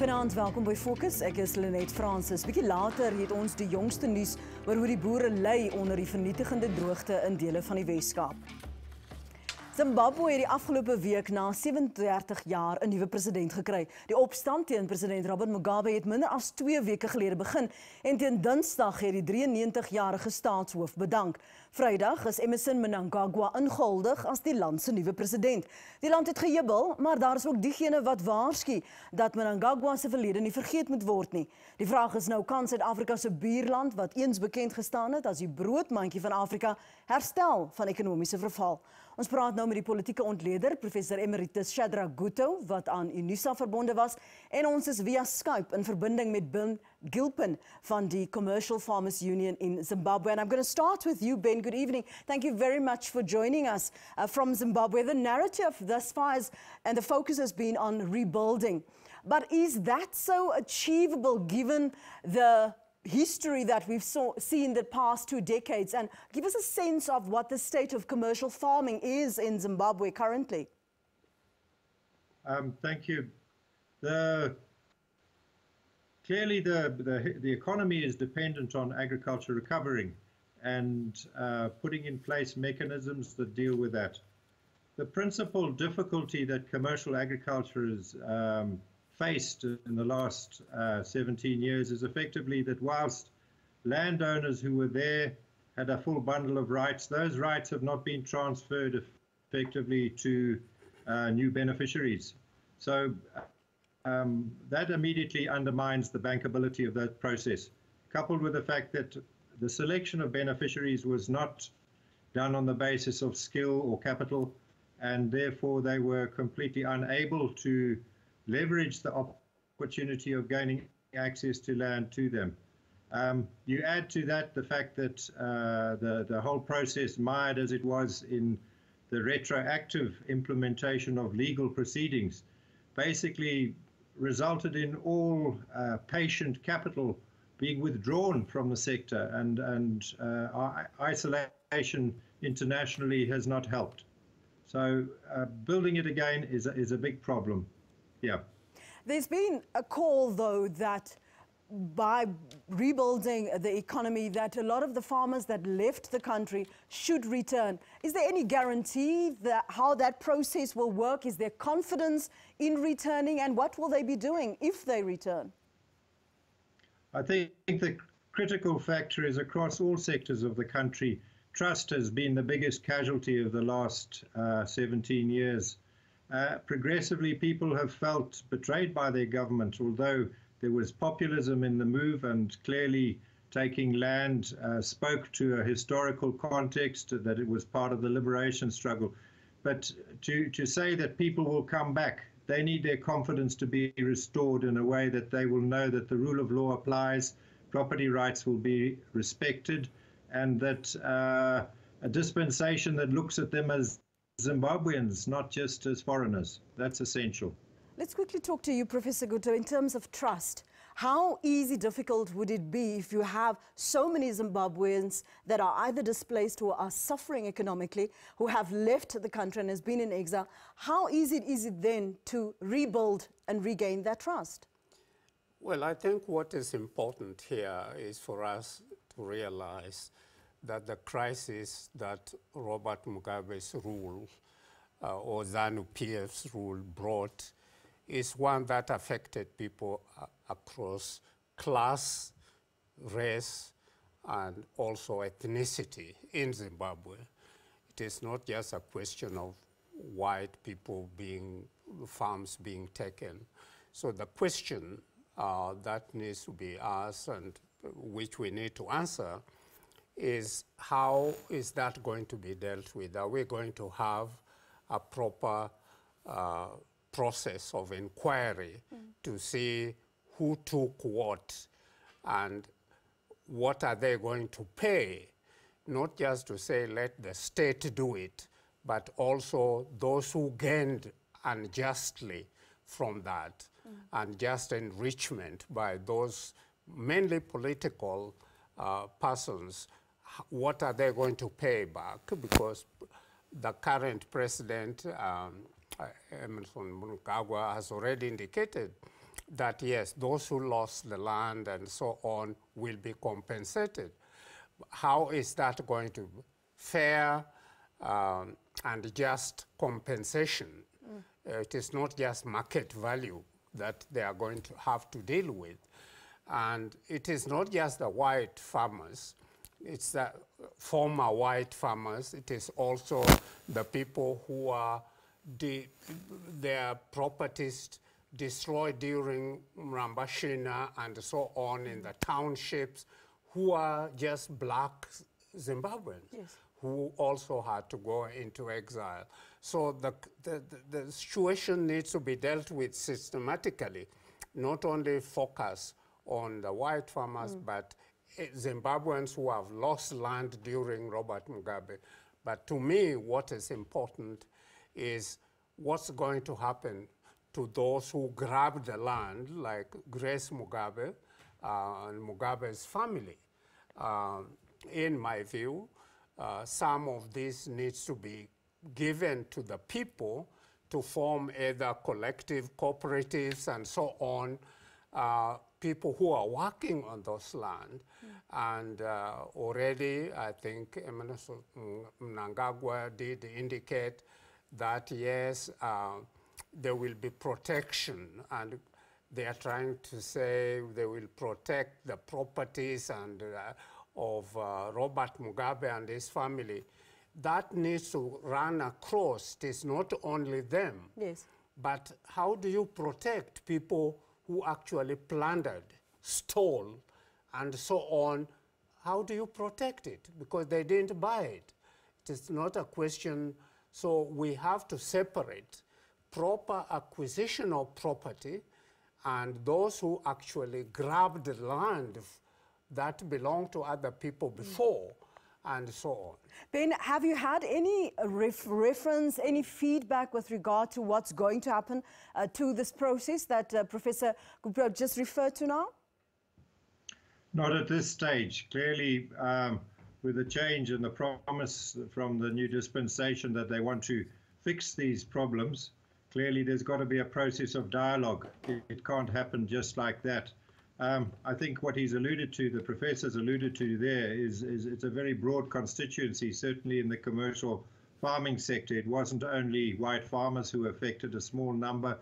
Goeienaand, welkom by Fokus. Ek is Lenet Francis. Bietjie later het ons die jongste nuus oor hoe die boere ly onder die vernietigende droogte in dele van die Wes-Kaap. Zimbabwe het die afgelope week na 37 jaar 'n nuwe president gekry. Die opstand teen president Robert Mugabe het minder as 2 weke gelede begin en teen Dinsdag het die 93-jarige staatshoof bedank. Vrydag is Emmerson Mnangagwa ingehuldig as die land se nuwe president. Die land het gejubel, maar daar is ook diegene wat waarsku dat Mnangagwa se verlede nie vergeet moet word nie. Die vraag is nou, kan Suid-Afrika se buurland, wat eens bekend gestaan het as die broodmandjie van Afrika, herstel van ekonomiese verval? Ons praat nou met die politieke ontleder, professor emeritus Shadrack Gutto, wat aan UNISA verbonde was, en ons is via Skype in verbinding met Ben Gilpin van die Commercial Farmers Union in Zimbabwe. And I'm going to start with you, Ben. Good evening. Thank you very much for joining us from Zimbabwe. The narrative thus far and the focus has been on rebuilding. But is that so achievable given the history that we've seen the past 2 decades, and give us a sense of what the state of commercial farming is in Zimbabwe currently? Thank you. Clearly the economy is dependent on agriculture recovering and putting in place mechanisms that deal with that. The principal difficulty that commercial agriculture is faced in the last 17 years is effectively that whilst landowners who were there had a full bundle of rights, those rights have not been transferred effectively to new beneficiaries. So that immediately undermines the bankability of that process, coupled with the fact that the selection of beneficiaries was not done on the basis of skill or capital, and therefore they were completely unable to leverage the opportunity of gaining access to land to them. You add to that the fact that the whole process, mired as it was in the retroactive implementation of legal proceedings, basically resulted in all patient capital being withdrawn from the sector, and our isolation internationally has not helped. So building it again is a big problem. Yeah. There's been a call, though, that by rebuilding the economy, that a lot of the farmers that left the country should return. Is there any guarantee that how that process will work? Is there confidence in returning, and what will they be doing if they return? I think the critical factor is across all sectors of the country. Trust has been the biggest casualty of the last 17 years. Progressively, people have felt betrayed by their government, although there was populism in the move, and clearly taking land spoke to a historical context, that it was part of the liberation struggle. But to say that people will come back, they need their confidence to be restored in a way that they will know that the rule of law applies, property rights will be respected, and that a dispensation that looks at them as Zimbabweans, not just as foreigners. That's essential. Let's quickly talk to you, Professor Gutto, in terms of trust. How easy, difficult would it be if you have so many Zimbabweans that are either displaced or are suffering economically, who have left the country and has been in exile? How easy is it then to rebuild and regain that trust? Well, I think what is important here is for us to realize that the crisis that Robert Mugabe's rule or ZANU-PF's rule brought is one that affected people across class, race, and also ethnicity in Zimbabwe. It is not just a question of white people farms being taken. So the question that needs to be asked, and which we need to answer, is how is that going to be dealt with? Are we going to have a proper process of inquiry to see who took what and what are they going to pay? Not just to say let the state do it, but also those who gained unjustly from that, unjust enrichment by those mainly political persons. What are they going to pay back? Because the current president, Emmerson Mnangagwa, has already indicated that yes, those who lost the land and so on will be compensated. How is that going to be? Fair and just compensation. It is not just market value that they are going to have to deal with. And it is not just the white farmers, it's the former white farmers, it is also the people who are their properties destroyed during Mrambashina and so on in the townships, who are just black Zimbabweans, yes, who also had to go into exile. So the situation needs to be dealt with systematically, not only focus on the white farmers, but Zimbabweans who have lost land during Robert Mugabe. But to me, what is important is what's going to happen to those who grabbed the land, like Grace Mugabe and Mugabe's family. In my view, some of this needs to be given to the people to form either collective cooperatives and so on, people who are working on those land. And already, I think Mnangagwa did indicate that, yes, there will be protection, and they are trying to say they will protect the properties and of Robert Mugabe and his family. That needs to run across. It is not only them, yes, but how do you protect people who actually plundered, stole, and so on? How do you protect it? Because they didn't buy it. It is not a question. So we have to separate proper acquisition of property and those who actually grabbed the land that belonged to other people before, and so on. Ben, have you had any reference, any feedback with regard to what's going to happen to this process that Professor Gutto just referred to now? Not at this stage. Clearly, with the change and the promise from the new dispensation that they want to fix these problems, clearly there's got to be a process of dialogue. It can't happen just like that. I think what he's alluded to, the professor's alluded to there, is it's a very broad constituency, certainly in the commercial farming sector. It wasn't only white farmers who affected, a small number,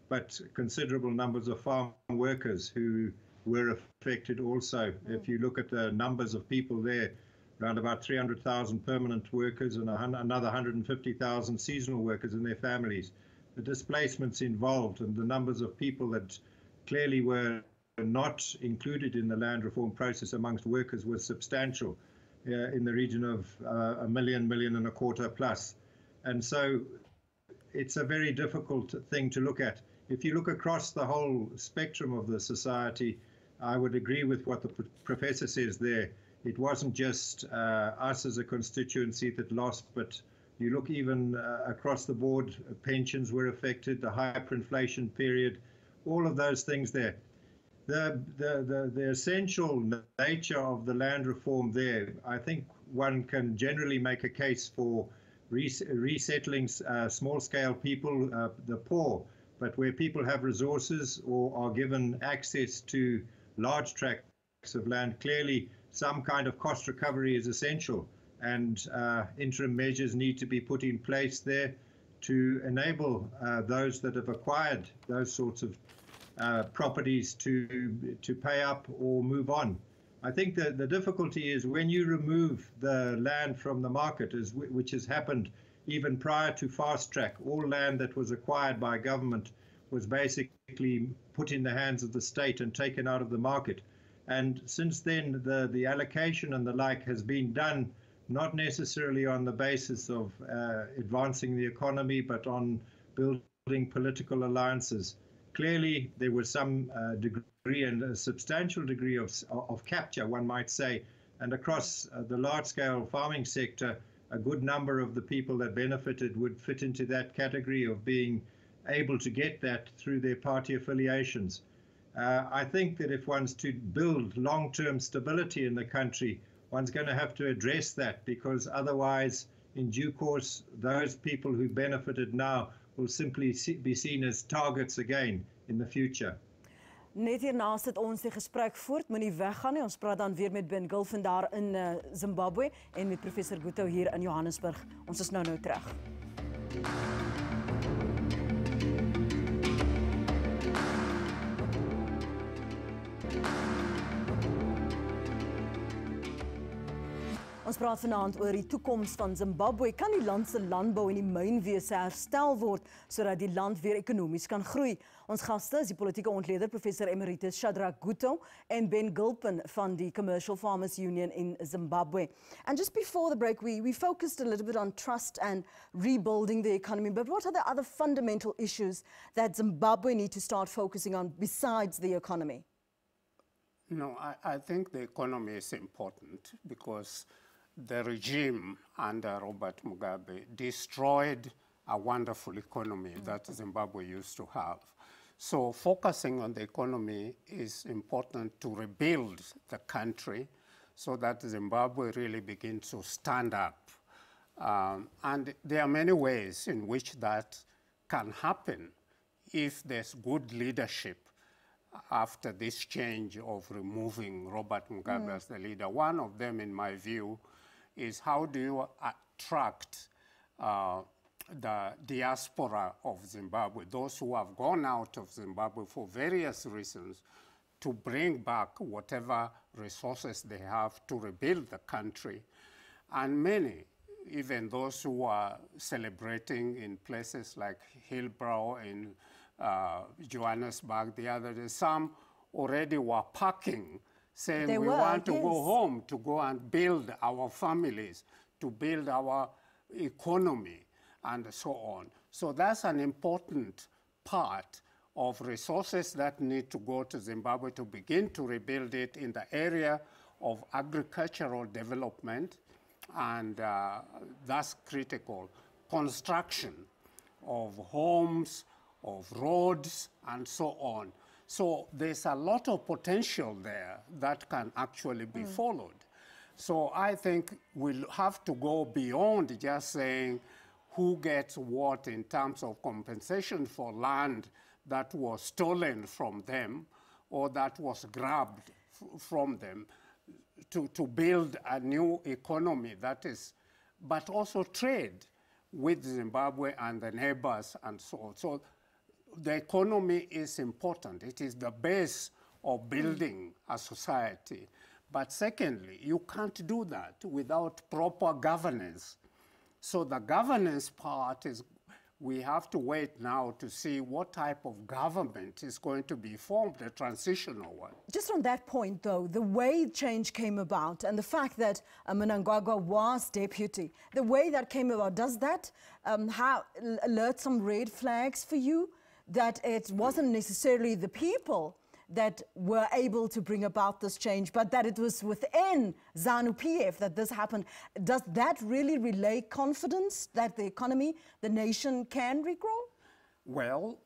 but considerable numbers of farm workers who were affected also. If you look at the numbers of people there, around about 300,000 permanent workers and another 150,000 seasonal workers and their families. The displacements involved and the numbers of people that clearly were not included in the land reform process amongst workers was substantial, in the region of 1 million, 1.25 million plus. And so it's a very difficult thing to look at. If you look across the whole spectrum of the society, I would agree with what the professor says there. It wasn't just us as a constituency that lost, but you look even across the board, pensions were affected, the hyperinflation period, all of those things there. The essential nature of the land reform there, I think one can generally make a case for resettling small-scale people, the poor, but where people have resources or are given access to large tracts of land, clearly some kind of cost recovery is essential, and interim measures need to be put in place there to enable those that have acquired those sorts of properties to pay up or move on. I think that the difficulty is when you remove the land from the market, which has happened even prior to fast track. All land that was acquired by government was basically put in the hands of the state and taken out of the market. And since then, the allocation and the like has been done not necessarily on the basis of advancing the economy, but on building political alliances. Clearly, there was some degree and a substantial degree of capture, one might say, and across the large-scale farming sector, a good number of the people that benefited would fit into that category of being able to get that through their party affiliations. I think that if one's to build long-term stability in the country, one's going to have to address that, because otherwise, in due course, those people who benefited now will simply be seen as targets again in the future. Net hierna sit ons die gesprek voort, moenie weggaan nie. Ons praat dan weer met Ben Gulfen daar in Zimbabwe en met professor Gutto hier in Johannesburg. Ons is nou terug. Ons praat vanaand oor die toekoms van Zimbabwe. Kan die land se landbou en die mynwese herstel word sodat die land weer ekonomies kan groei? Ons gaste is die politieke ontleder professor emeritus Shadrack Gutto en Ben Gulfen van die Commercial Farmers Union in Zimbabwe. And just before the break, we focused a little bit on trust and rebuilding the economy. But what are the other fundamental issues that Zimbabwe need to start focusing on besides the economy? No, I think the economy is important because the regime under Robert Mugabe destroyed a wonderful economy that Zimbabwe used to have. So focusing on the economy is important to rebuild the country so that Zimbabwe really begins to stand up. And there are many ways in which that can happen if there's good leadership after this change of removing Robert Mugabe as the leader. One of them, in my view, is how do you attract the diaspora of Zimbabwe, those who have gone out of Zimbabwe for various reasons, to bring back whatever resources they have to rebuild the country. And many, even those who are celebrating in places like Hillbrow in Johannesburg the other day, some already were packing, saying we want to go home, to go and build our families, to build our economy, and so on. So that's an important part of resources that need to go to Zimbabwe to begin to rebuild it in the area of agricultural development, and that's critical. Construction of homes, of roads, and so on. So there's a lot of potential there that can actually be followed. So I think we'll have to go beyond just saying who gets what in terms of compensation for land that was stolen from them or that was grabbed from them, to build a new economy that is, but also trade with Zimbabwe and the neighbors and so on. So the economy is important. It is the base of building a society. But secondly, you can't do that without proper governance. So the governance part is, we have to wait now to see what type of government is going to be formed, a transitional one. Just on that point, though, the way change came about and the fact that Mnangagwa was deputy, the way that came about, does that alert some red flags for you? That it wasn't necessarily the people that were able to bring about this change, but that it was within ZANU-PF that this happened. Does that really relay confidence that the economy, the nation can regrow? Well,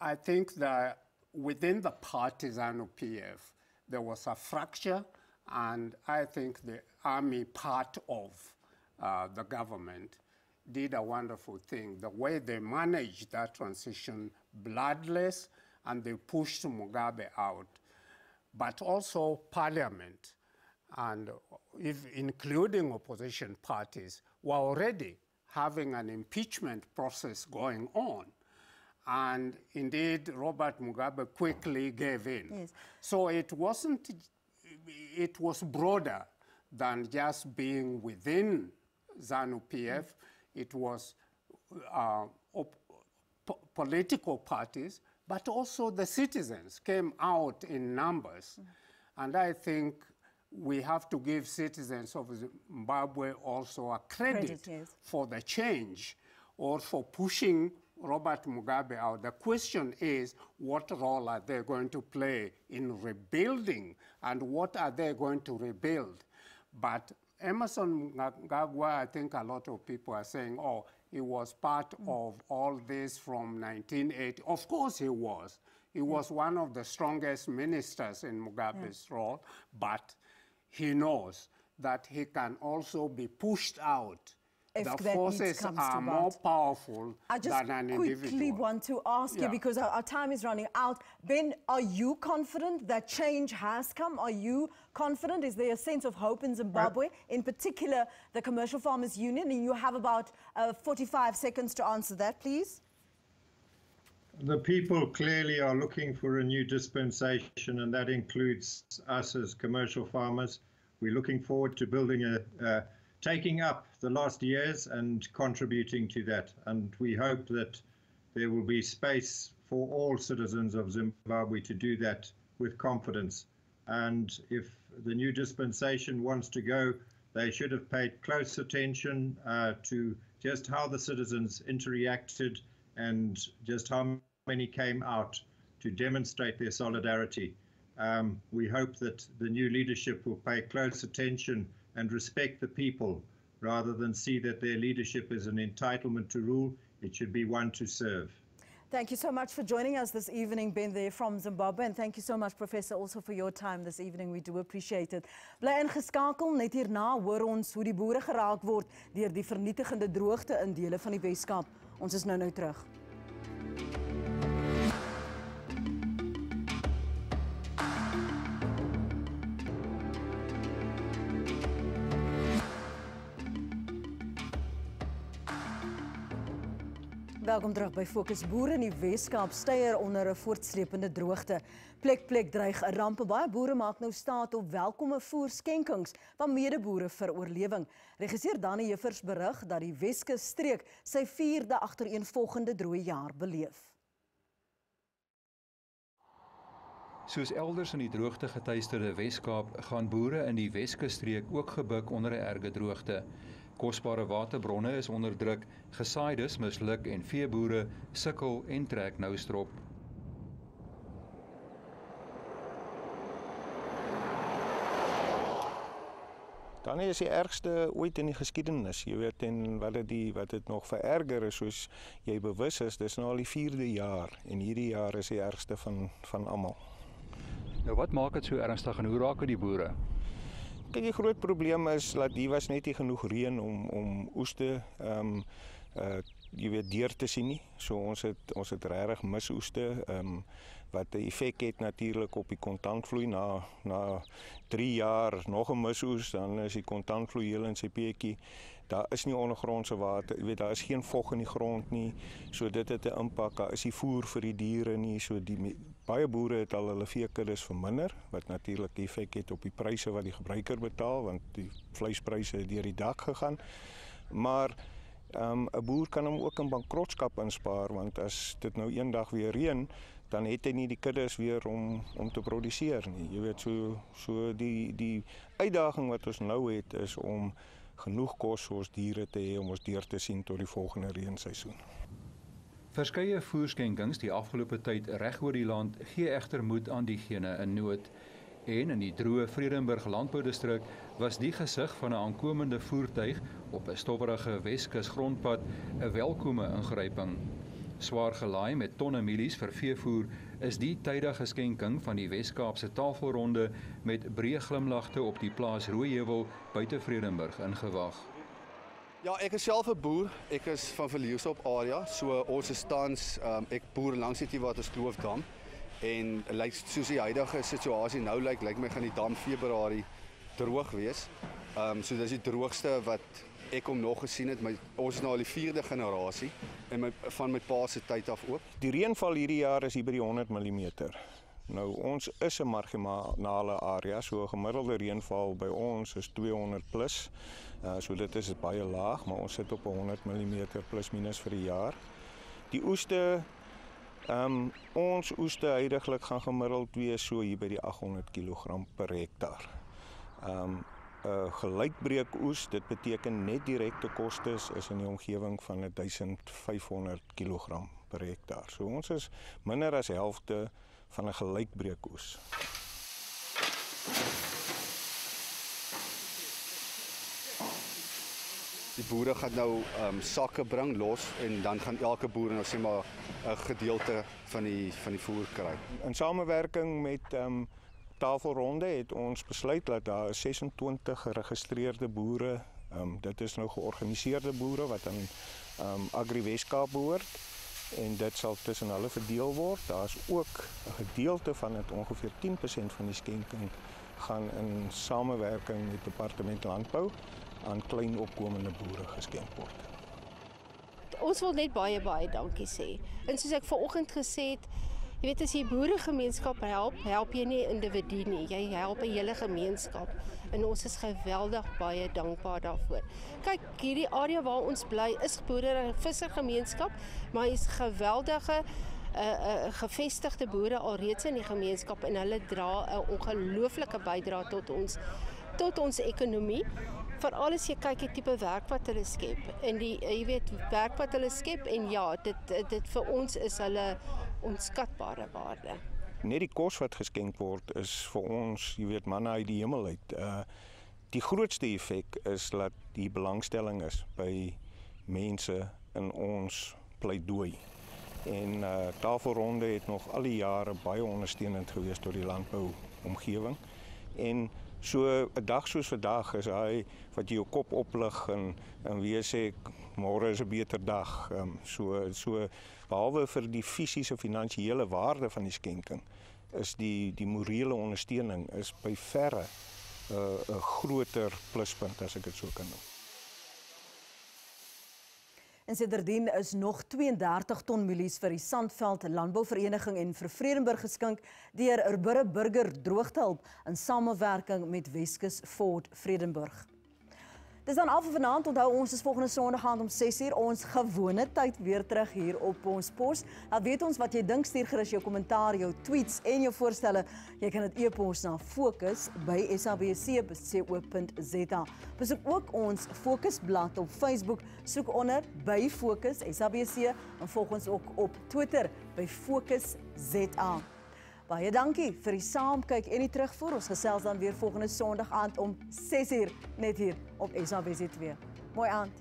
I think that within the party ZANU-PF, there was a fracture, and I think the army part of the government did a wonderful thing. The way they managed that transition, bloodless, and they pushed Mugabe out. But also Parliament, and including opposition parties, were already having an impeachment process going on. And indeed, Robert Mugabe quickly gave in. Yes. So it wasn't, it was broader than just being within ZANU-PF. It was political parties, but also the citizens came out in numbers. And I think we have to give citizens of Zimbabwe also a credit yes. for the change or for pushing Robert Mugabe out. The question is, what role are they going to play in rebuilding, and what are they going to rebuild? But Emerson Mnangagwa, I think a lot of people are saying, oh, he was part of all this from 1980. Of course he was. He was one of the strongest ministers in Mugabe's role, but he knows that he can also be pushed out if the that needs forces comes are to more that. powerful I just than an quickly individual. want to ask you, Yeah. because our time is running out. Ben, are you confident that change has come? Are you confident? Is there a sense of hope in Zimbabwe, in particular the Commercial Farmers Union? And you have about 45 seconds to answer that, please. The people clearly are looking for a new dispensation, and that includes us as commercial farmers. We're looking forward to building taking up the last years and contributing to that. And we hope that there will be space for all citizens of Zimbabwe to do that with confidence. And if the new dispensation wants to go, they should have paid close attention to just how the citizens interacted and just how many came out to demonstrate their solidarity. We hope that the new leadership will pay close attention and respect the people rather than see that their leadership is an entitlement to rule. It should be one to serve. Thank you so much for joining us this evening, Ben, there from Zimbabwe. And thank you so much, Professor, also for your time this evening. We do appreciate it. Bly ingeskakel, net hierna hoor ons hoe die boere geraak word deur die vernietigende droogte in dele van die Wes-Kaap. Ons is nou terug. Welkom terug by Fokus. Boere in die Wes-Kaap steier onder 'n voortsleepende droogte. Plek dreig 'n ramp. Baie boere maak nou staat op welkome voerskenkings van medeboere vir oorlewing. Regisseur Danny Juffers berig dat die Weskus streek sy 4de agtereenvolgende droë jaar beleef. Soos elders in die droogte-geteisterde Wes-Kaap gaan boere in die Weskus streek ook gebuk onder 'n erge droogte. Kosbare waterbronne is onder druk, gesaaides misluk en veeboere sukkel en trek nou strop. Dan is die ergste ooit in die geskiedenis, jy weet, en wat dit nog vererger is, soos jy bewus is, dis nou al die 4de jaar en hierdie jaar is die ergste van almal. Nou wat maak dit so ernstig en hoe raak dit die boere? Kyk, die groot probleem is dat hier was net nie genoeg reën om oeste jy weet deur te sien nie. So ons het regtig misoeste wat 'n effek het natuurlik op die kontantvloei na 3 jaar nog 'n misoes, dan is die kontantvloei heel in sy peetjie. Daar is nie ondergrondse water, jy weet, daar is geen vog in die grond nie. So dit het 'n impak. Daar is die voer vir die diere nie. So baie boere het al hulle veekuddes verminder, wat natuurlik die effek het op die pryse wat die gebruiker betaal, want die vleispryse het deur die dak gegaan. Maar 'n boer kan hom ook in bankrotskap inspaar, want as dit nou eendag weer reën, dan het hy nie die kuddes weer om te produseer nie. Jy weet, so die uitdaging wat ons nou het is om genoeg kos vir ons diere te hê om ons deur te sien tot die volgende reenseisoen. Verskeie voerskenkings die afgelope tyd reg oor die land gee egter moed aan diegene in nood. En in die droë Vredenburg landboudistrik was die gesig van 'n aankomende voertuig op 'n stowwerige Weskus grondpad 'n welkome ingryping. Swaar gelaai met tonne mielies vir veevoer is die tydige skenking van die Wes-Kaapse tafelronde met breë glimlagte op die plaas Rooiheuwel buite Vredenburg ingewag. Ja, ek is self 'n boer. Ek is van Verliesop area. So ons is tans ek boer langs die Kloofdam en lyk soos die huidige situasie nou lyk my gaan die dam Februarie droog wees. So dis die droogste wat ek hom nog gesien het. Ons is nou al die 4de generasie en van my pa se tyd af ook. Die reënval hierdie jaar is hier by die 100 mm. Nou ons is 'n marginale area, so 'n gemiddelde reënval by ons is 200 plus. So dit is baie laag, maar ons sit op 100 mm plus minus vir die jaar. Die oeste, ons oeste huidiglik gaan gemiddeld wees so hier by die 800 kg per hektaar. Gelykbreek oes, dit beteken net direkte kostes is in die omgewing van 1500 kg per hektaar. So ons is minder as helfte van 'n gelykbreek oes. Die boere gaan nou sakke bring los en dan gaan elke boer nou sê maar 'n gedeelte van die voer kry. In samewerking met tafelronde het ons besluit dat daar 26 geregistreerde boere Dit is nou georganiseerde boere wat aan Agri Wes-Kaap behoort en dit sal tussen hulle verdeel word. Daar is ook 'n gedeelte van dit, ongeveer 10% van die skenking gaan in samewerking met die Departement Landbou aan klein opkomende boere geskenk word. Ons wil net baie dankie sê. En soos ek vanoggend gesê het, jy weet as jy boeregemeenskap help jy nie individu nie, jy help 'n hele gemeenskap. En ons is geweldig baie dankbaar daarvoor. Kyk, hierdie area waar ons bly is boere en vissergemeenskap, maar hy is geweldige gevestigde boere alreeds in die gemeenskap en hulle dra 'n ongelooflike bydrae tot ons ekonomie. Veral as jy kyk die tipe werk wat hulle skep en jy weet werk wat hulle skep en ja, dit vir ons is hulle onskatbare waarde. Net die kos wat geskenk word is vir ons, jy weet, manna uit die hemel uit. Die grootste effek is dat die belangstelling is by mense in ons pleidooi. En tafelronde het nog al die jare baie ondersteunend gewees tot die landbouomgewing. En so 'n dag soos vandag is hy wat jy jou kop oplig en weer sê môre is 'n beter dag. So behalwe vir die fisiese finansiële waarde van die skenking is die morele ondersteuning is by verre 'n groter pluspunt as ek dit so kan noem. En sedertdien is nog 32 ton mielies vir die Sandveld Landbouvereniging en vir Vredenburg geskink deur Urbure Burger Droogtehulp in samewerking met Weskus Fort Vredenburg. Dis dan al vir vanaand. Onthou ons is volgende Sondag aand om 6uur ons gewone tyd weer terug hier op ons pos. Laat weet ons wat jy dink, stuur gerus jou kommentaar, jou tweets en jou voorstelle. Jy kan dit e-pos na fokus@sabc.co.za. Besoek ook ons Fokusblad op Facebook, soek onder by Fokus SABC en volg ons ook op Twitter by FokusZA. Baie dankie vir die saamkyk en die terugvoer. Ons gesels dan weer volgende Sondag aand om 6uur net hier op SABC 2. Mooi aand.